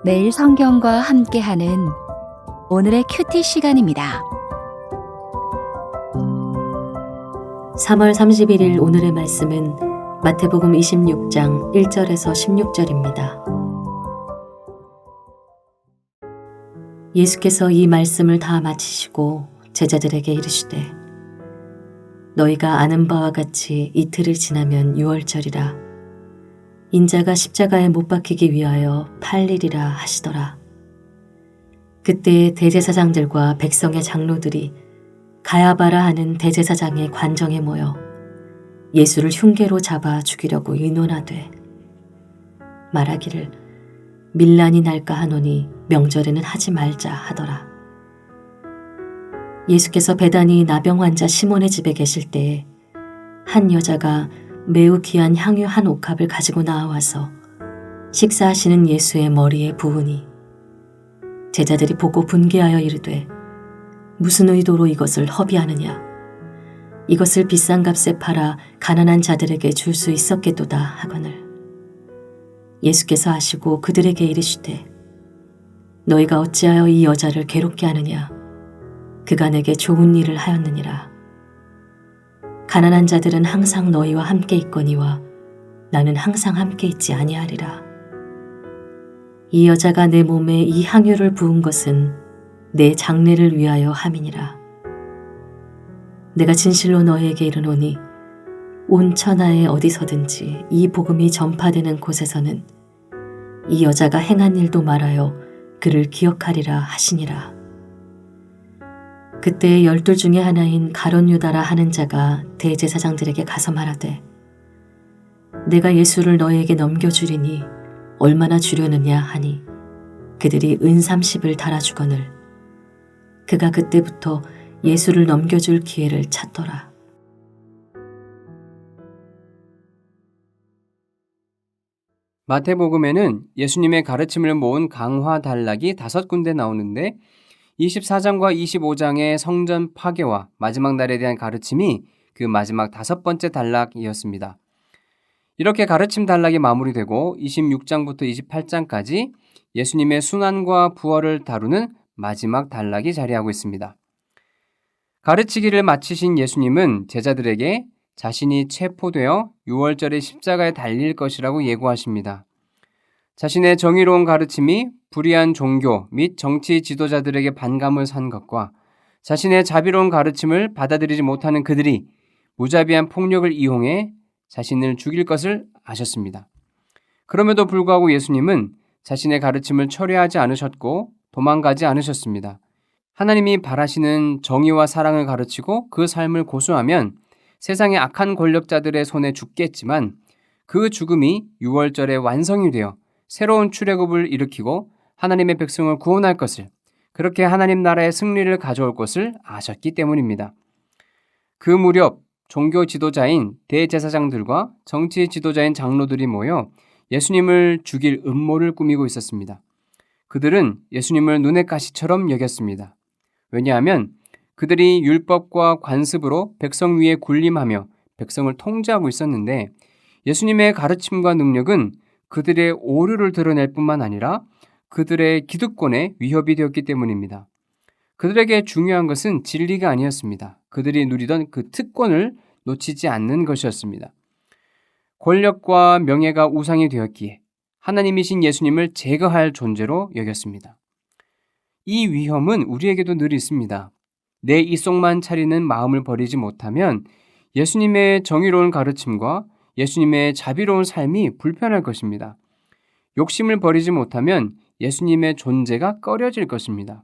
매일 성경과 함께하는 오늘의 큐티 시간입니다. 3월 31일 오늘의 말씀은 마태복음 26장 1절에서 16절입니다. 예수께서 이 말씀을 다 마치시고 제자들에게 이르시되 너희가 아는 바와 같이 이틀을 지나면 유월절이라 인자가 십자가에 못 박히기 위하여 팔리리라 하시더라. 그때 대제사장들과 백성의 장로들이 가야바라 하는 대제사장의 관정에 모여 예수를 흉계로 잡아 죽이려고 의논하되 말하기를 밀란이 날까 하노니 명절에는 하지 말자 하더라. 예수께서 베다니 나병 환자 시몬의 집에 계실 때에 한 여자가 매우 귀한 향유 한 옥합을 가지고 나와서 식사하시는 예수의 머리에 부으니 제자들이 보고 분개하여 이르되 무슨 의도로 이것을 허비하느냐 이것을 비싼 값에 팔아 가난한 자들에게 줄 수 있었겠도다 하거늘 예수께서 하시고 그들에게 이르시되 너희가 어찌하여 이 여자를 괴롭게 하느냐 그가 내게 좋은 일을 하였느니라. 가난한 자들은 항상 너희와 함께 있거니와 나는 항상 함께 있지 아니하리라. 이 여자가 내 몸에 이 향유를 부은 것은 내 장례를 위하여 함이니라. 내가 진실로 너희에게 이르노니 온 천하에 어디서든지 이 복음이 전파되는 곳에서는 이 여자가 행한 일도 말하여 그를 기억하리라 하시니라. 그때 12 중에 하나인 가룟 유다라 하는 자가 대제사장들에게 가서 말하되 내가 예수를 너희에게 넘겨주리니 얼마나 주려느냐 하니 그들이 은 30을 달아주거늘 그가 그때부터 예수를 넘겨줄 기회를 찾더라. 마태복음에는 예수님의 가르침을 모은 강화 단락이 5군데 나오는데 24장과 25장의 성전 파괴와 마지막 날에 대한 가르침이 그 마지막 5번째 단락이었습니다. 이렇게 가르침 단락이 마무리되고 26장부터 28장까지 예수님의 순환과 부활을 다루는 마지막 단락이 자리하고 있습니다. 가르치기를 마치신 예수님은 제자들에게 자신이 체포되어 유월절에 십자가에 달릴 것이라고 예고하십니다. 자신의 정의로운 가르침이 불의한 종교 및 정치 지도자들에게 반감을 산 것과 자신의 자비로운 가르침을 받아들이지 못하는 그들이 무자비한 폭력을 이용해 자신을 죽일 것을 아셨습니다. 그럼에도 불구하고 예수님은 자신의 가르침을 철회하지 않으셨고 도망가지 않으셨습니다. 하나님이 바라시는 정의와 사랑을 가르치고 그 삶을 고수하면 세상의 악한 권력자들의 손에 죽겠지만 그 죽음이 유월절에 완성이 되어 새로운 출애굽을 일으키고 하나님의 백성을 구원할 것을, 그렇게 하나님 나라의 승리를 가져올 것을 아셨기 때문입니다. 그 무렵 종교 지도자인 대제사장들과 정치 지도자인 장로들이 모여 예수님을 죽일 음모를 꾸미고 있었습니다. 그들은 예수님을 눈의 가시처럼 여겼습니다. 왜냐하면 그들이 율법과 관습으로 백성 위에 군림하며 백성을 통제하고 있었는데 예수님의 가르침과 능력은 그들의 오류를 드러낼 뿐만 아니라 그들의 기득권에 위협이 되었기 때문입니다. 그들에게 중요한 것은 진리가 아니었습니다. 그들이 누리던 그 특권을 놓치지 않는 것이었습니다. 권력과 명예가 우상이 되었기에 하나님이신 예수님을 제거할 존재로 여겼습니다. 이 위험은 우리에게도 늘 있습니다. 내 이속만 차리는 마음을 버리지 못하면 예수님의 정의로운 가르침과 예수님의 자비로운 삶이 불편할 것입니다. 욕심을 버리지 못하면 예수님의 존재가 꺼려질 것입니다.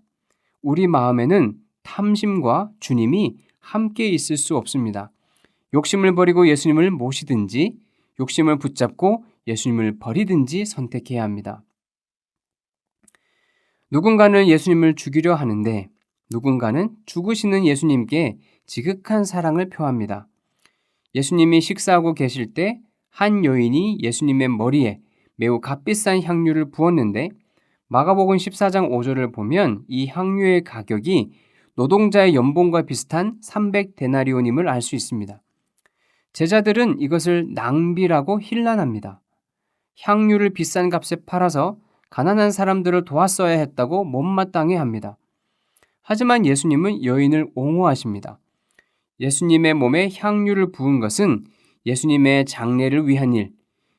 우리 마음에는 탐심과 주님이 함께 있을 수 없습니다. 욕심을 버리고 예수님을 모시든지 욕심을 붙잡고 예수님을 버리든지 선택해야 합니다. 누군가는 예수님을 죽이려 하는데 누군가는 죽으시는 예수님께 지극한 사랑을 표합니다. 예수님이 식사하고 계실 때 한 여인이 예수님의 머리에 매우 값비싼 향유를 부었는데 마가복음 14장 5절을 보면 이 향유의 가격이 노동자의 연봉과 비슷한 300데나리온임을 알 수 있습니다. 제자들은 이것을 낭비라고 힐난합니다. 향유를 비싼 값에 팔아서 가난한 사람들을 도왔어야 했다고 못마땅해 합니다. 하지만 예수님은 여인을 옹호하십니다. 예수님의 몸에 향유를 부은 것은 예수님의 장례를 위한 일,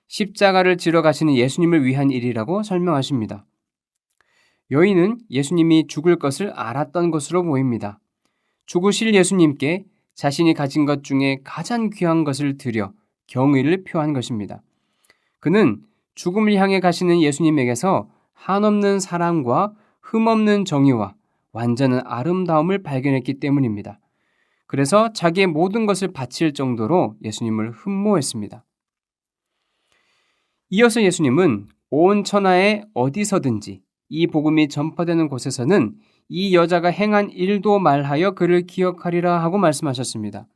십자가를 지러 가시는 예수님을 위한 일이라고 설명하십니다. 여인은 예수님이 죽을 것을 알았던 것으로 보입니다. 죽으실 예수님께 자신이 가진 것 중에 가장 귀한 것을 드려 경의를 표한 것입니다. 그는 죽음을 향해 가시는 예수님에게서 한없는 사랑과 흠없는 정의와 완전한 아름다움을 발견했기 때문입니다. 그래서 자기의 모든 것을 바칠 정도로 예수님을 흠모했습니다. 이어서 예수님은 온 천하에 어디서든지 이 복음이 전파되는 곳에서는 이 여자가 행한 일도 말하여 그를 기억하리라 하고 말씀하셨습니다.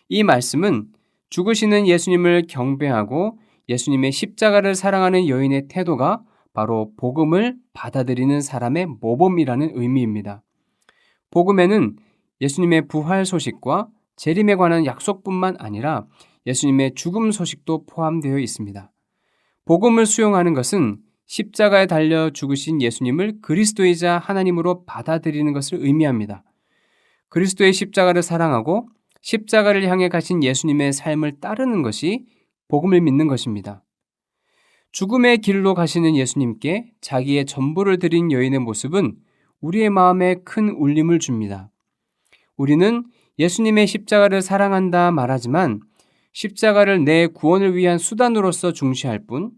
이 말씀은 죽으시는 예수님을 경배하고 예수님의 십자가를 사랑하는 여인의 태도가 바로 복음을 받아들이는 사람의 모범이라는 의미입니다. 복음에는 예수님의 부활 소식과 재림에 관한 약속뿐만 아니라 예수님의 죽음 소식도 포함되어 있습니다. 복음을 수용하는 것은 십자가에 달려 죽으신 예수님을 그리스도이자 하나님으로 받아들이는 것을 의미합니다. 그리스도의 십자가를 사랑하고 십자가를 향해 가신 예수님의 삶을 따르는 것이 복음을 믿는 것입니다. 죽음의 길로 가시는 예수님께 자기의 전부를 드린 여인의 모습은 우리의 마음에 큰 울림을 줍니다. 우리는 예수님의 십자가를 사랑한다 말하지만 십자가를 내 구원을 위한 수단으로서 중시할 뿐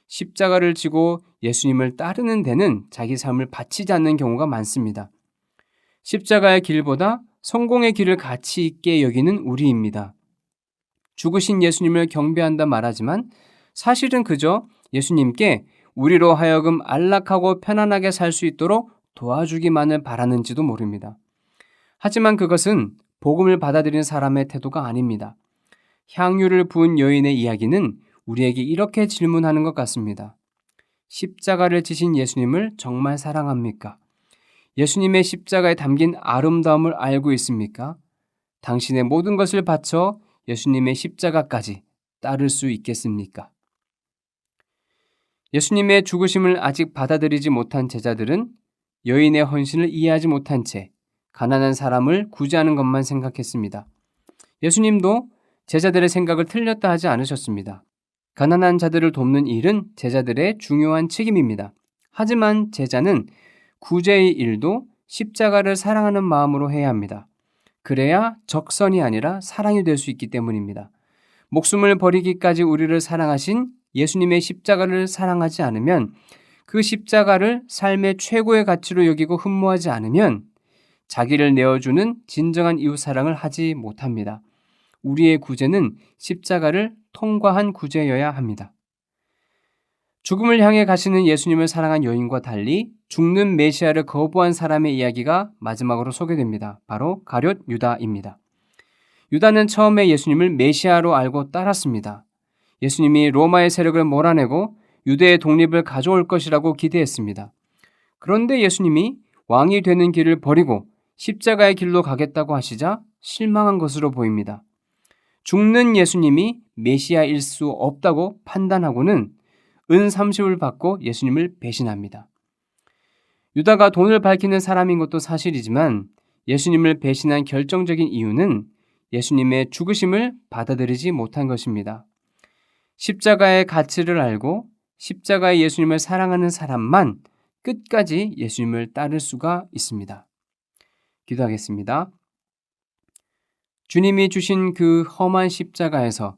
십자가를 지고 예수님을 따르는 데는 자기 삶을 바치지 않는 경우가 많습니다. 십자가의 길보다 성공의 길을 가치 있게 여기는 우리입니다. 죽으신 예수님을 경배한다 말하지만 사실은 그저 예수님께 우리로 하여금 안락하고 편안하게 살 수 있도록 도와주기만을 바라는지도 모릅니다. 하지만 그것은 복음을 받아들이는 사람의 태도가 아닙니다. 향유를 부은 여인의 이야기는 우리에게 이렇게 질문하는 것 같습니다. 십자가를 지신 예수님을 정말 사랑합니까? 예수님의 십자가에 담긴 아름다움을 알고 있습니까? 당신의 모든 것을 바쳐 예수님의 십자가까지 따를 수 있겠습니까? 예수님의 죽으심을 아직 받아들이지 못한 제자들은 여인의 헌신을 이해하지 못한 채 가난한 사람을 구제하는 것만 생각했습니다. 예수님도 제자들의 생각을 틀렸다 하지 않으셨습니다. 가난한 자들을 돕는 일은 제자들의 중요한 책임입니다. 하지만 제자는 구제의 일도 십자가를 사랑하는 마음으로 해야 합니다. 그래야 적선이 아니라 사랑이 될 수 있기 때문입니다. 목숨을 버리기까지 우리를 사랑하신 예수님의 십자가를 사랑하지 않으면 그 십자가를 삶의 최고의 가치로 여기고 흠모하지 않으면 자기를 내어주는 진정한 이웃사랑을 하지 못합니다. 우리의 구제는 십자가를 통과한 구제여야 합니다. 죽음을 향해 가시는 예수님을 사랑한 여인과 달리 죽는 메시아를 거부한 사람의 이야기가 마지막으로 소개됩니다. 바로 가룟 유다입니다. 유다는 처음에 예수님을 메시아로 알고 따랐습니다. 예수님이 로마의 세력을 몰아내고 유대의 독립을 가져올 것이라고 기대했습니다. 그런데 예수님이 왕이 되는 길을 버리고 십자가의 길로 가겠다고 하시자 실망한 것으로 보입니다. 죽는 예수님이 메시아일 수 없다고 판단하고는 은 30을 받고 예수님을 배신합니다. 유다가 돈을 밝히는 사람인 것도 사실이지만 예수님을 배신한 결정적인 이유는 예수님의 죽으심을 받아들이지 못한 것입니다. 십자가의 가치를 알고 십자가의 예수님을 사랑하는 사람만 끝까지 예수님을 따를 수가 있습니다. 기도하겠습니다. 주님이 주신 그 험한 십자가에서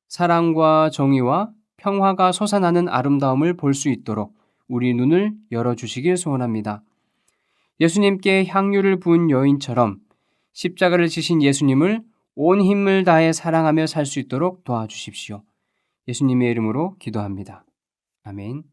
사랑과 정의와 평화가 솟아나는 아름다움을 볼 수 있도록 우리 눈을 열어주시길 소원합니다. 예수님께 향유를 부은 여인처럼 십자가를 지신 예수님을 온 힘을 다해 사랑하며 살 수 있도록 도와주십시오. 예수님의 이름으로 기도합니다. 아멘.